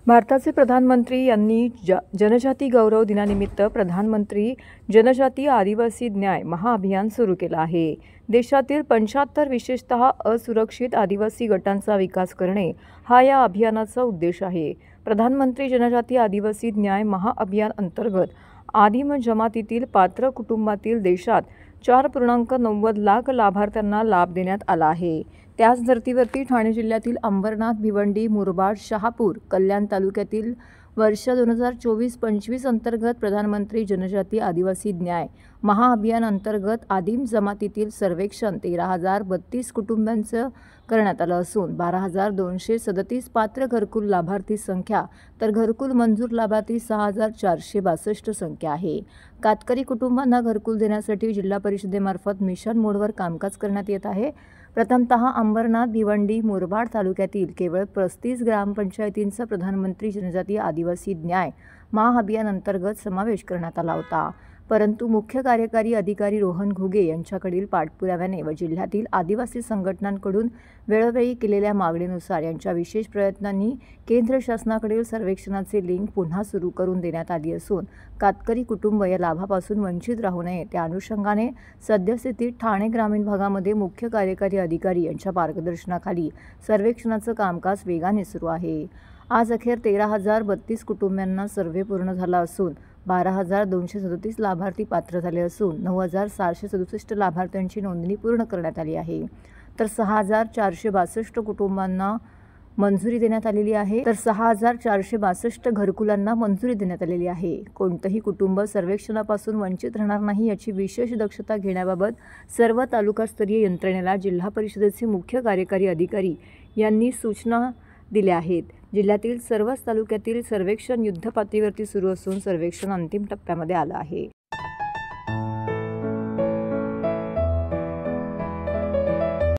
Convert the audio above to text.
भारताचे प्रधानमंत्री यांनी जनजाती गौरव दिनानिमित्त प्रधानमंत्री जनजातीय आदिवासी न्याय महाअभियान सुरू केलं आहे। देशातील 75 विशेषतः असुरक्षित आदिवासी गटांचा विकास करणे हा या अभियानाचा उद्देश आहे। प्रधानमंत्री जनजातीय आदिवासी न्याय महाअभियान अंतर्गत आदिम जमातीतील पात्र कुटुंबातील देशात 4.90 लाख लाभार्थ्यांना लाभ देण्यात आला आहे। त्याच धर्तीवरती ठाणे जिल्ह्यातील अंबरनाथ, भिवंडी, मुरबाड, शहापूर, कल्याण तालुक्यातील वर्ष 2024-25 अंतर्गत प्रधानमंत्री जनजातीय आदिवासी न्याय महाअभियान अंतर्गत आदिम जमातीतील सर्वेक्षण 13,032 कुटुंबांचं करण्यात आलं असून 12,237 पात्र घरकुल लाभार्थी संख्या तर घरकुल मंजूर लाभार्थी 6,462 संख्या आहे। कातकरी कुटुंबांना घरकुल देण्यासाठी जिल्हा परिषदेमार्फत मिशन मोडवर कामकाज करण्यात येत आहे। प्रथमतः अंबरनाथ, भिवंडी, मुरबाड तालुक्यातील केवळ 35 ग्रामपंचायतींचा प्रधानमंत्री जनजातीय आदिवासी न्याय महाअभियान अंतर्गत समावेश करण्यात आला होता। परंतु मुख्य कार्यकारी अधिकारी रोहन घुगे यांच्याकडील पाठपुराव्याने व जिल्ह्यातील आदिवासी संघटनांकडून वेळोवेळी केलेल्या मागणीनुसार यांच्या विशेष प्रयत्नांनी केंद्र शासनाकडील सर्वेक्षणाचे लिंक पुन्हा सुरू करून देण्यात आली असून कातकरी कुटुंब या लाभापासून वंचित राहू नये त्या अनुषंगाने सद्यस्थितीत ठाणे ग्रामीण भागामध्ये मुख्य कार्यकारी अधिकारी यांच्या मार्गदर्शनाखाली सर्वेक्षणाचं कामकाज वेगाने सुरू आहे। आज अखेर 13,032 कुटुंबांना सर्व्हे पूर्ण झाला असून 12,237 लाभार्थी पात्र झाले असून 9,767 लाभार्थ्यांची नोंदणी पूर्ण करण्यात आली आहे। तर 6,462 कुटुंबांना मंजुरी देण्यात आलेली आहे। तर 6,462 घरकुलांना मंजुरी देण्यात आलेली आहे। कोणतंही कुटुंब सर्वेक्षणापासून वंचित राहणार नाही याची विशेष दक्षता घेण्याबाबत सर्व तालुकास्तरीय यंत्रणेला जिल्हा परिषदेचे मुख्य कार्यकारी अधिकारी यांनी सूचना दिल्या आहेत। जिल्ह्यातील सर्वच तालुक्यातील सर्वेक्षण युद्धपातळीवरती सुरू असून सर्वेक्षण अंतिम टप्प्यामध्ये आलं आहे।